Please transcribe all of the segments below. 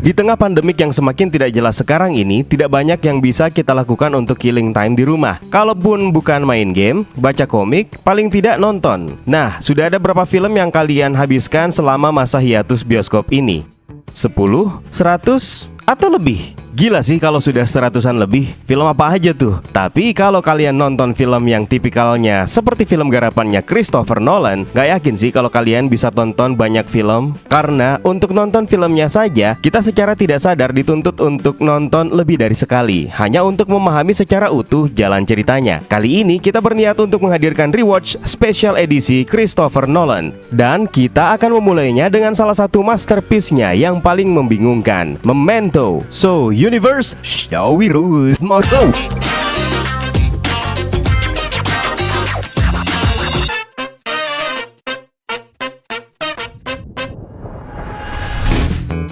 Di tengah pandemik yang semakin tidak jelas sekarang ini, tidak banyak yang bisa kita lakukan untuk killing time di rumah. Kalaupun bukan main game, baca komik, paling tidak nonton. Nah, sudah ada berapa film yang kalian habiskan selama masa hiatus bioskop ini? 10, 100, atau lebih? Gila sih kalau sudah 100-an lebih. Film apa aja tuh? Tapi kalau kalian nonton film yang tipikalnya seperti film garapannya Christopher Nolan, gak yakin sih kalau kalian bisa tonton banyak film. Karena untuk nonton filmnya saja, kita secara tidak sadar dituntut untuk nonton lebih dari sekali, hanya untuk memahami secara utuh jalan ceritanya. Kali ini kita berniat untuk menghadirkan rewatch special edisi Christopher Nolan. Dan kita akan memulainya dengan salah satu masterpiece-nya yang paling membingungkan, Memento. So, Universe, shall we roll? Go!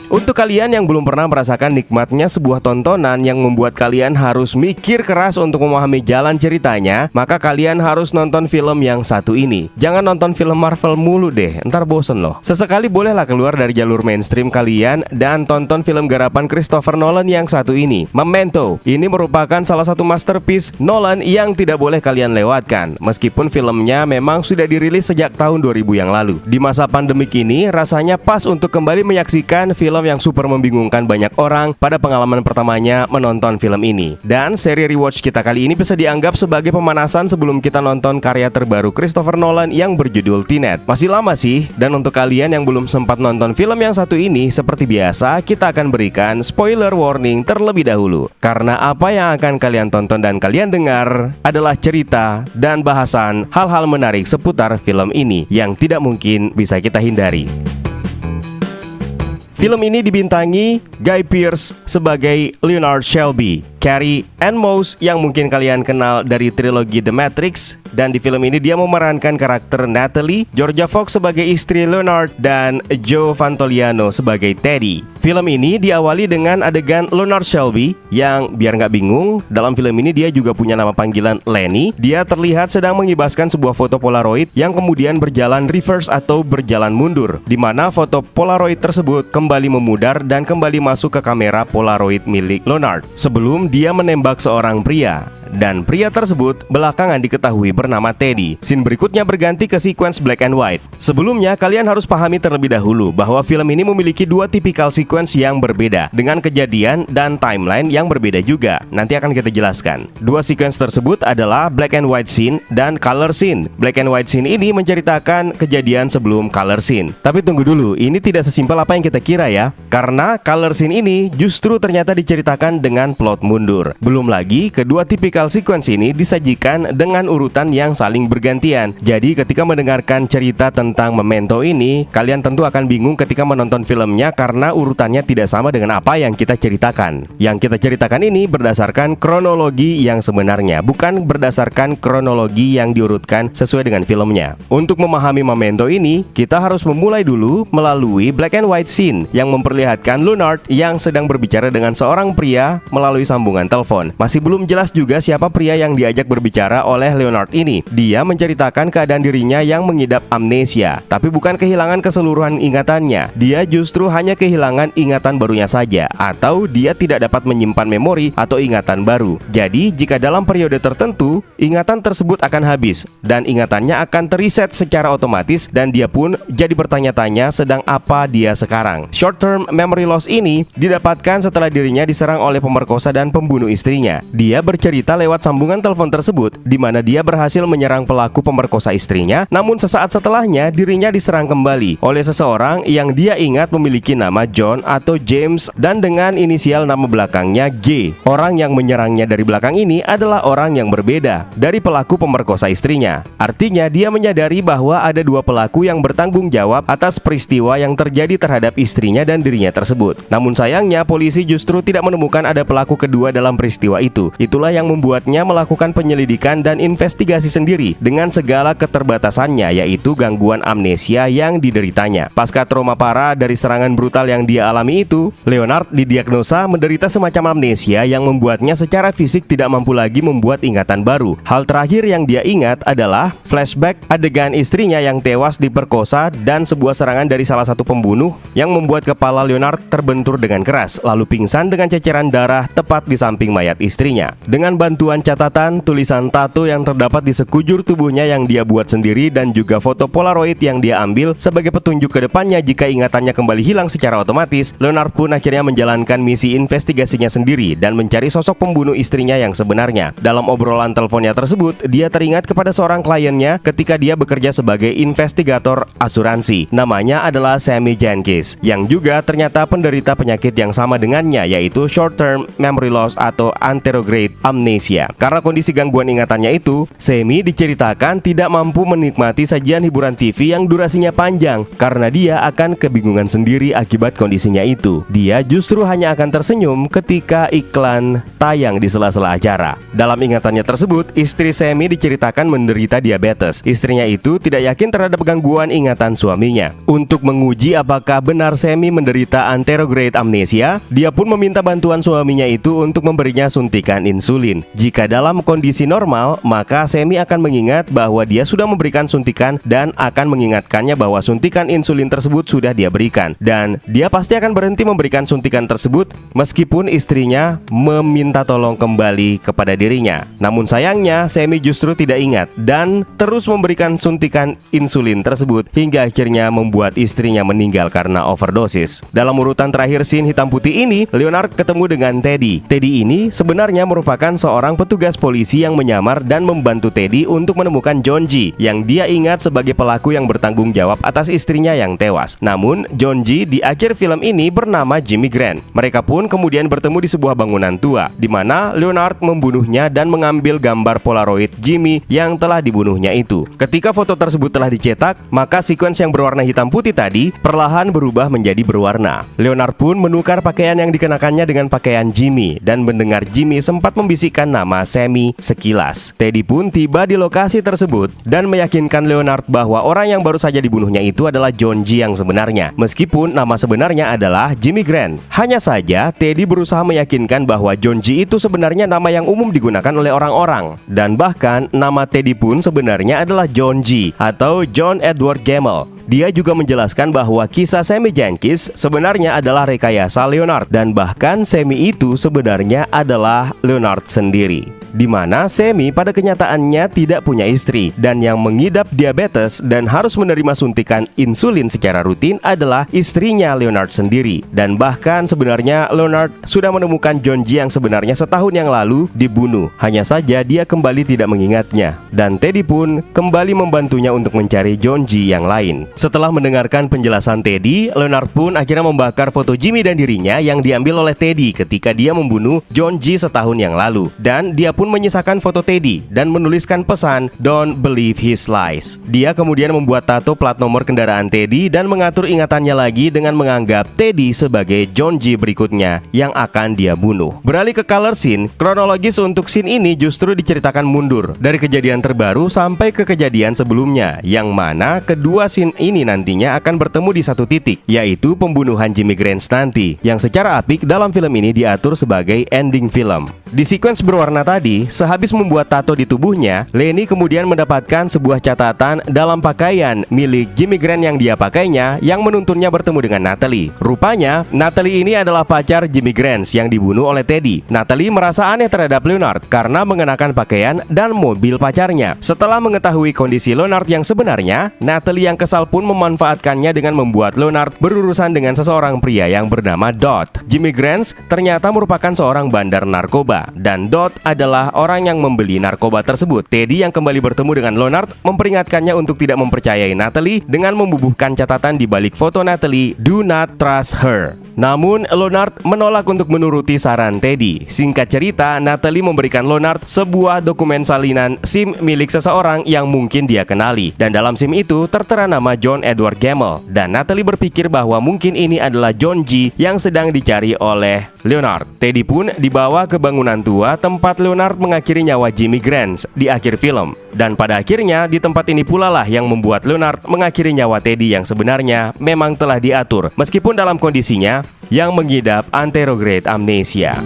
Untuk kalian yang belum pernah merasakan nikmatnya sebuah tontonan yang membuat kalian harus mikir keras untuk memahami jalan ceritanya, maka kalian harus nonton film yang satu ini. Jangan nonton film Marvel mulu deh, ntar bosen loh. Sesekali bolehlah keluar dari jalur mainstream kalian dan tonton film garapan Christopher Nolan yang satu ini, Memento. Ini merupakan salah satu masterpiece Nolan yang tidak boleh kalian lewatkan. Meskipun filmnya memang sudah dirilis sejak tahun 2000 yang lalu. Di masa pandemik ini, rasanya pas untuk kembali menyaksikan film yang super membingungkan banyak orang pada pengalaman pertamanya menonton film ini. Dan seri rewatch kita kali ini bisa dianggap sebagai pemanasan sebelum kita nonton karya terbaru Christopher Nolan yang berjudul Tenet. Masih lama sih, dan untuk kalian yang belum sempat nonton film yang satu ini, seperti biasa kita akan berikan spoiler warning terlebih dahulu. Karena apa yang akan kalian tonton dan kalian dengar adalah cerita dan bahasan hal-hal menarik seputar film ini yang tidak mungkin bisa kita hindari. Film ini dibintangi Guy Pearce sebagai Leonard Shelby, Carrie-Anne Moss yang mungkin kalian kenal dari trilogi The Matrix, dan di film ini dia memerankan karakter Natalie, Georgia Fox sebagai istri Leonard, dan Joe Pantoliano sebagai Teddy. Film ini diawali dengan adegan Leonard Shelby yang, biar nggak bingung, dalam film ini dia juga punya nama panggilan Lenny. Dia terlihat sedang mengibaskan sebuah foto Polaroid yang kemudian berjalan reverse atau berjalan mundur, di mana foto Polaroid tersebut kembali memudar dan kembali masuk ke kamera Polaroid milik Leonard sebelum dia menembak seorang pria. Dan pria tersebut belakangan diketahui bernama Teddy. Scene berikutnya berganti ke sequence black and white. Sebelumnya kalian harus pahami terlebih dahulu bahwa film ini memiliki dua tipikal sequence yang berbeda, dengan kejadian dan timeline yang berbeda juga. Nanti akan kita jelaskan. Dua sequence tersebut adalah black and white scene dan color scene. Black and white scene ini menceritakan kejadian sebelum color scene. Tapi tunggu dulu, ini tidak sesimpel apa yang kita kira ya. Karena color scene ini justru ternyata diceritakan dengan plot mundur. Belum lagi kedua tipikal sequence ini disajikan dengan urutan yang saling bergantian. Jadi ketika mendengarkan cerita tentang Memento ini, kalian tentu akan bingung ketika menonton filmnya karena urutannya tidak sama dengan apa yang kita ceritakan. Yang kita ceritakan ini berdasarkan kronologi yang sebenarnya, bukan berdasarkan kronologi yang diurutkan sesuai dengan filmnya. Untuk memahami Memento ini, kita harus memulai dulu melalui black and white scene yang memperlihatkan Leonard yang sedang berbicara dengan seorang pria melalui sambungan telepon. Masih belum jelas juga siapa pria yang diajak berbicara oleh Leonard ini. Dia menceritakan keadaan dirinya yang mengidap amnesia, tapi bukan kehilangan keseluruhan ingatannya. Dia justru hanya kehilangan ingatan barunya saja, atau dia tidak dapat menyimpan memori atau ingatan baru. Jadi jika dalam periode tertentu, ingatan tersebut akan habis dan ingatannya akan terreset secara otomatis, dan dia pun jadi bertanya-tanya sedang apa dia sekarang. Short term memory loss ini didapatkan setelah dirinya diserang oleh pemerkosa dan pembunuh istrinya. Dia bercerita lewat sambungan telepon tersebut, di mana dia berhasil menyerang pelaku pemerkosa istrinya, namun sesaat setelahnya dirinya diserang kembali oleh seseorang yang dia ingat memiliki nama John atau James dan dengan inisial nama belakangnya G. Orang yang menyerangnya dari belakang ini adalah orang yang berbeda dari pelaku pemerkosa istrinya. Artinya dia menyadari bahwa ada dua pelaku yang bertanggung jawab atas peristiwa yang terjadi terhadap istrinya dan dirinya tersebut. Namun sayangnya polisi justru tidak menemukan ada pelaku kedua dalam peristiwa itu. Itulah yang membuatnya melakukan penyelidikan dan investigasi sendiri dengan segala keterbatasannya, yaitu gangguan amnesia yang dideritanya. Pasca trauma parah dari serangan brutal yang dia dia alami itu, Leonard didiagnosa menderita semacam amnesia yang membuatnya secara fisik tidak mampu lagi membuat ingatan baru. Hal terakhir yang dia ingat adalah flashback adegan istrinya yang tewas diperkosa dan sebuah serangan dari salah satu pembunuh yang membuat kepala Leonard terbentur dengan keras, lalu pingsan dengan ceceran darah tepat di samping mayat istrinya. Dengan bantuan catatan, tulisan tato yang terdapat di sekujur tubuhnya yang dia buat sendiri dan juga foto polaroid yang dia ambil sebagai petunjuk ke depannya jika ingatannya kembali hilang secara otomatis, Leonard pun akhirnya menjalankan misi investigasinya sendiri dan mencari sosok pembunuh istrinya yang sebenarnya. Dalam obrolan teleponnya tersebut, dia teringat kepada seorang kliennya ketika dia bekerja sebagai investigator asuransi. Namanya adalah Sammy Jenkins, yang juga ternyata penderita penyakit yang sama dengannya, yaitu short term memory loss atau anterograde amnesia. Karena kondisi gangguan ingatannya itu, Sammy diceritakan tidak mampu menikmati sajian hiburan TV yang durasinya panjang karena dia akan kebingungan sendiri akibat kondisinya itu. Dia justru hanya akan tersenyum ketika iklan tayang di sela-sela acara. Dalam ingatannya tersebut, istri Sammy diceritakan menderita diabetes. Istrinya itu tidak yakin terhadap gangguan ingatan suaminya. Untuk menguji apakah benar Sammy menderita anterograde amnesia, dia pun meminta bantuan suaminya itu untuk memberinya suntikan insulin. Jika dalam kondisi normal, maka Sammy akan mengingat bahwa dia sudah memberikan suntikan dan akan mengingatkannya bahwa suntikan insulin tersebut sudah dia berikan, dan dia pasti akan berhenti memberikan suntikan tersebut meskipun istrinya meminta tolong kembali kepada dirinya. Namun sayangnya Sammy justru tidak ingat dan terus memberikan suntikan insulin tersebut hingga akhirnya membuat istrinya meninggal karena overdosis. Dalam urutan terakhir scene hitam putih ini, Leonard ketemu dengan Teddy. Teddy ini sebenarnya merupakan seorang petugas polisi yang menyamar dan membantu Teddy untuk menemukan John G yang dia ingat sebagai pelaku yang bertanggung jawab atas istrinya yang tewas. Namun John G di akhir film ini bernama Jimmy Grant. Mereka pun kemudian bertemu di sebuah bangunan tua, di mana Leonard membunuhnya dan mengambil gambar polaroid Jimmy yang telah dibunuhnya itu. Ketika foto tersebut telah dicetak, maka sequence yang berwarna hitam putih tadi perlahan berubah menjadi berwarna. Leonard pun menukar pakaian yang dikenakannya dengan pakaian Jimmy dan mendengar Jimmy sempat membisikkan nama Sammy sekilas. Teddy pun tiba di lokasi tersebut dan meyakinkan Leonard bahwa orang yang baru saja dibunuhnya itu adalah John G yang sebenarnya, meskipun nama sebenarnya adalah Jimmy Grant. Hanya saja Teddy berusaha meyakinkan bahwa John G itu sebenarnya nama yang umum digunakan oleh orang-orang, dan bahkan nama Teddy pun sebenarnya adalah John G atau John Edward Gamble. Dia juga menjelaskan bahwa kisah Sammy Jenkins sebenarnya adalah rekayasa Leonard, dan bahkan Sammy itu sebenarnya adalah Leonard sendiri, di mana Sammy pada kenyataannya tidak punya istri dan yang mengidap diabetes dan harus menerima suntikan insulin secara rutin adalah istrinya Leonard sendiri. Dan bahkan sebenarnya Leonard sudah menemukan John G yang sebenarnya setahun yang lalu dibunuh, hanya saja dia kembali tidak mengingatnya, dan Teddy pun kembali membantunya untuk mencari John G yang lain. Setelah mendengarkan penjelasan Teddy, Leonard pun akhirnya membakar foto Jimmy dan dirinya yang diambil oleh Teddy ketika dia membunuh John G setahun yang lalu, dan dia pun menyisakan foto Teddy dan menuliskan pesan "Don't believe his lies". Dia kemudian membuat tato plat nomor kendaraan Teddy dan mengatur ingatannya lagi dengan menganggap Teddy sebagai John G berikutnya yang akan dia bunuh. Beralih ke color scene, kronologis untuk scene ini justru diceritakan mundur dari kejadian terbaru sampai ke kejadian sebelumnya, yang mana kedua scene ini nantinya akan bertemu di satu titik, yaitu pembunuhan Jimmy Grant nanti, yang secara apik dalam film ini diatur sebagai ending film. Di sequence berwarna tadi, sehabis membuat tato di tubuhnya, Lenny kemudian mendapatkan sebuah catatan dalam pakaian milik Jimmy Grant yang dia pakainya, yang menuntunnya bertemu dengan Natalie. Rupanya, Natalie ini adalah pacar Jimmy Grant yang dibunuh oleh Teddy. Natalie merasa aneh terhadap Leonard karena mengenakan pakaian dan mobil pacarnya. Setelah mengetahui kondisi Leonard yang sebenarnya, Natalie yang kesal pun memanfaatkannya dengan membuat Leonard berurusan dengan seseorang pria yang bernama Dot. Jimmy Grant ternyata merupakan seorang bandar narkoba, dan Dot adalah orang yang membeli narkoba tersebut. Teddy yang kembali bertemu dengan Leonard memperingatkannya untuk tidak mempercayai Natalie dengan membubuhkan catatan di balik foto Natalie, "Do not trust her". Namun Leonard menolak untuk menuruti saran Teddy. Singkat cerita, Natalie memberikan Leonard sebuah dokumen salinan SIM milik seseorang yang mungkin dia kenali, dan dalam SIM itu tertera nama John Edward Gamble, dan Natalie berpikir bahwa mungkin ini adalah John G yang sedang dicari oleh Leonard. Teddy pun dibawa ke bangunan tua tempat Leonard mengakhiri nyawa Jimmy Grant di akhir film, dan pada akhirnya di tempat ini pula lah yang membuat Leonard mengakhiri nyawa Teddy yang sebenarnya memang telah diatur. Meskipun dalam kondisinya yang mengidap anterograde amnesia.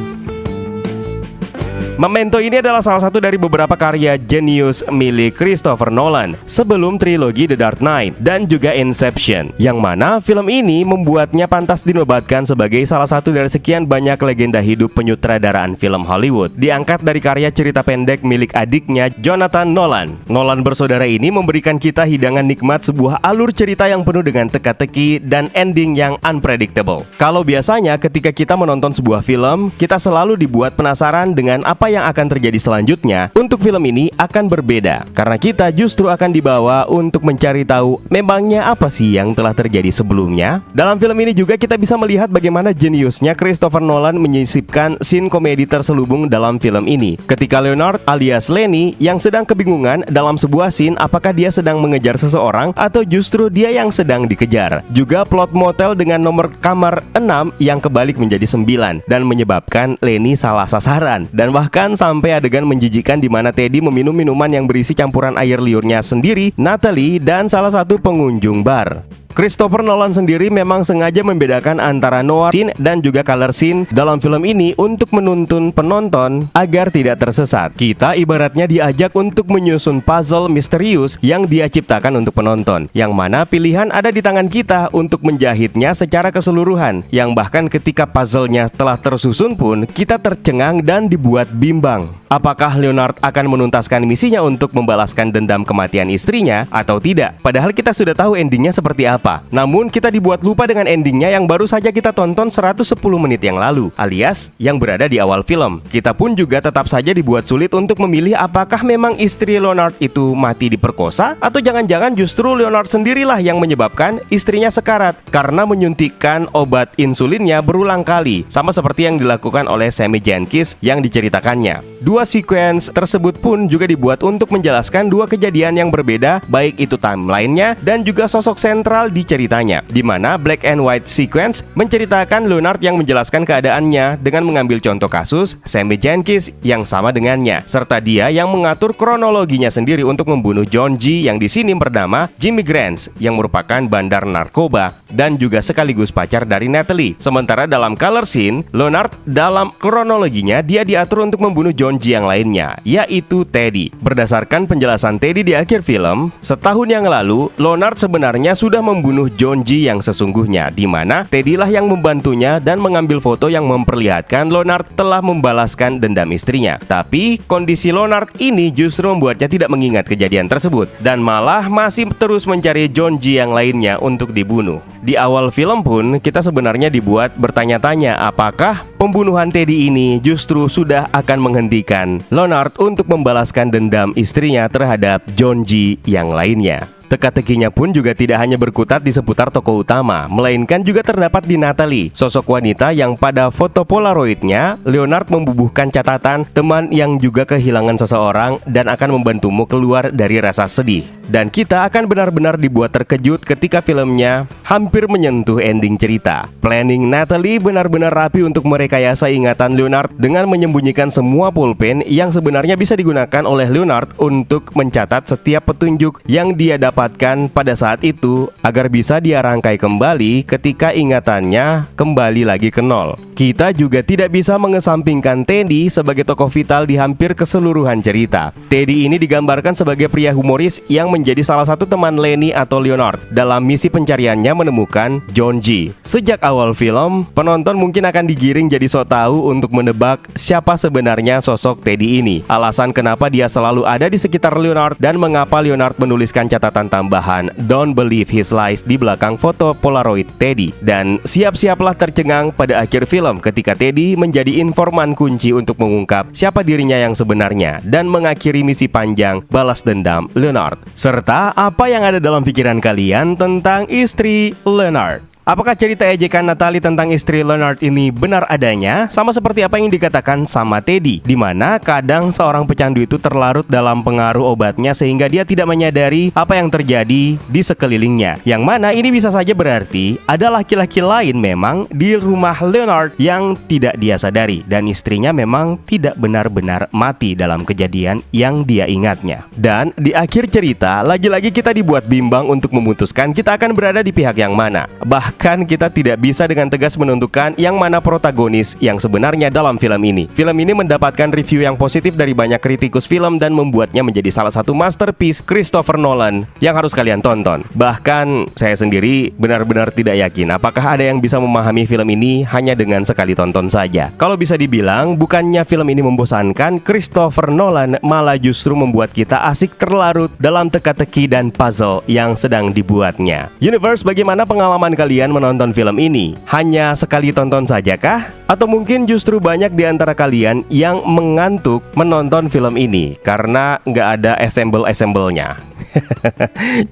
Memento ini adalah salah satu dari beberapa karya jenius milik Christopher Nolan sebelum trilogi The Dark Knight dan juga Inception, yang mana film ini membuatnya pantas dinobatkan sebagai salah satu dari sekian banyak legenda hidup penyutradaraan film Hollywood, diangkat dari karya cerita pendek milik adiknya Jonathan Nolan. Nolan bersaudara ini memberikan kita hidangan nikmat sebuah alur cerita yang penuh dengan teka-teki dan ending yang unpredictable. Kalau biasanya ketika kita menonton sebuah film, kita selalu dibuat penasaran dengan apa yang akan terjadi selanjutnya. Untuk film ini akan berbeda, karena kita justru akan dibawa untuk mencari tahu memangnya apa sih yang telah terjadi sebelumnya. Dalam film ini juga kita bisa melihat bagaimana jeniusnya Christopher Nolan menyisipkan scene komedi terselubung dalam film ini. Ketika Leonard alias Lenny yang sedang kebingungan dalam sebuah scene apakah dia sedang mengejar seseorang atau justru dia yang sedang dikejar. Juga plot motel dengan nomor kamar 6 yang kebalik menjadi 9 dan menyebabkan Lenny salah sasaran, dan bahkan sampai adegan menjijikan di mana Teddy meminum minuman yang berisi campuran air liurnya sendiri, Natalie, dan salah satu pengunjung bar. Christopher Nolan sendiri memang sengaja membedakan antara noir scene dan juga color scene dalam film ini untuk menuntun penonton agar tidak tersesat. Kita ibaratnya diajak untuk menyusun puzzle misterius yang dia ciptakan untuk penonton, yang mana pilihan ada di tangan kita untuk menjahitnya secara keseluruhan, yang bahkan ketika puzzle-nya telah tersusun pun kita tercengang dan dibuat bimbang. Apakah Leonard akan menuntaskan misinya untuk membalaskan dendam kematian istrinya atau tidak? Padahal kita sudah tahu endingnya seperti apa. Namun kita dibuat lupa dengan endingnya yang baru saja kita tonton 110 menit yang lalu, alias yang berada di awal film. Kita pun juga tetap saja dibuat sulit untuk memilih apakah memang istri Leonard itu mati diperkosa, atau jangan-jangan justru Leonard sendirilah yang menyebabkan istrinya sekarat karena menyuntikkan obat insulinnya berulang kali, sama seperti yang dilakukan oleh Sammy Jenkins yang diceritakannya. Dua sequence tersebut pun juga dibuat untuk menjelaskan dua kejadian yang berbeda, baik itu timelinenya dan juga sosok sentral di ceritanya, di mana black and white sequence menceritakan Leonard yang menjelaskan keadaannya dengan mengambil contoh kasus Sammy Jenkins yang sama dengannya, serta dia yang mengatur kronologinya sendiri untuk membunuh John G yang di sini bernama Jimmy Grant yang merupakan bandar narkoba dan juga sekaligus pacar dari Natalie. Sementara dalam color scene, Leonard dalam kronologinya dia diatur untuk membunuh John G yang lainnya, yaitu Teddy. Berdasarkan penjelasan Teddy di akhir film, setahun yang lalu Leonard sebenarnya sudah membunuh John G yang sesungguhnya, di mana Teddy lah yang membantunya dan mengambil foto yang memperlihatkan Leonard telah membalaskan dendam istrinya. Tapi kondisi Leonard ini justru membuatnya tidak mengingat kejadian tersebut dan malah masih terus mencari John G yang lainnya untuk dibunuh. Di awal film pun kita sebenarnya dibuat bertanya-tanya apakah pembunuhan Teddy ini justru sudah akan menghentikan Leonard untuk membalaskan dendam istrinya terhadap John G yang lainnya. Teka-tekinya pun juga tidak hanya berkutat di seputar tokoh utama, melainkan juga terdapat di Natalie, sosok wanita yang pada foto polaroidnya Leonard membubuhkan catatan teman yang juga kehilangan seseorang dan akan membantumu keluar dari rasa sedih. Dan kita akan benar-benar dibuat terkejut ketika filmnya hampir menyentuh ending cerita. Planning Natalie benar-benar rapi untuk merekayasa ingatan Leonard dengan menyembunyikan semua pulpen yang sebenarnya bisa digunakan oleh Leonard untuk mencatat setiap petunjuk yang dia dapatkan pada saat itu agar bisa dia rangkai kembali ketika ingatannya kembali lagi ke nol. Kita juga tidak bisa mengesampingkan Teddy sebagai tokoh vital di hampir keseluruhan cerita. Teddy ini digambarkan sebagai pria humoris yang menjadi salah satu teman Lenny atau Leonard dalam misi pencariannya menemukan John G. Sejak awal film, penonton mungkin akan digiring jadi sok tahu untuk menebak siapa sebenarnya sosok Teddy ini, alasan kenapa dia selalu ada di sekitar Leonard, dan mengapa Leonard menuliskan catatan tambahan "Don't believe his lies" di belakang foto polaroid Teddy. Dan siap-siaplah tercengang pada akhir film ketika Teddy menjadi informan kunci untuk mengungkap siapa dirinya yang sebenarnya dan mengakhiri misi panjang balas dendam Leonard. Serta apa yang ada dalam pikiran kalian tentang istri Leonard? Apakah cerita ejekan Natalie tentang istri Leonard ini benar adanya, sama seperti apa yang dikatakan sama Teddy, di mana kadang seorang pecandu itu terlarut dalam pengaruh obatnya sehingga dia tidak menyadari apa yang terjadi di sekelilingnya. Yang mana ini bisa saja berarti ada laki-laki lain memang di rumah Leonard yang tidak dia sadari, dan istrinya memang tidak benar-benar mati dalam kejadian yang dia ingatnya. Dan di akhir cerita, lagi-lagi kita dibuat bimbang untuk memutuskan kita akan berada di pihak yang mana. Bahkan kita tidak bisa dengan tegas menentukan yang mana protagonis yang sebenarnya dalam film ini. Film ini mendapatkan review yang positif dari banyak kritikus film dan membuatnya menjadi salah satu masterpiece Christopher Nolan yang harus kalian tonton. Bahkan saya sendiri benar-benar tidak yakin apakah ada yang bisa memahami film ini hanya dengan sekali tonton saja. Kalau bisa dibilang, bukannya film ini membosankan, Christopher Nolan malah justru membuat kita asik terlarut dalam teka-teki dan puzzle yang sedang dibuatnya. Universe, bagaimana pengalaman kalian menonton film ini? Hanya sekali tonton saja kah? Atau mungkin justru banyak di antara kalian yang mengantuk menonton film ini karena nggak ada assemble-assemble-nya?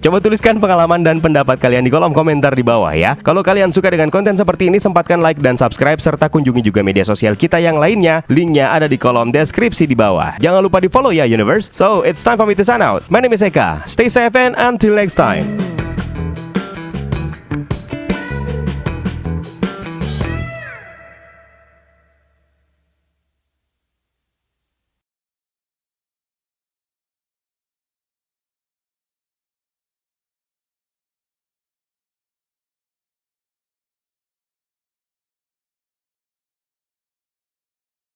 Coba tuliskan pengalaman dan pendapat kalian di kolom komentar di bawah ya. Kalau kalian suka dengan konten seperti ini, sempatkan like dan subscribe, serta kunjungi juga media sosial kita yang lainnya. Linknya ada di kolom deskripsi di bawah. Jangan lupa di follow ya Universe. So, it's time for me to sign out. My name is Eka. Stay safe and until next time.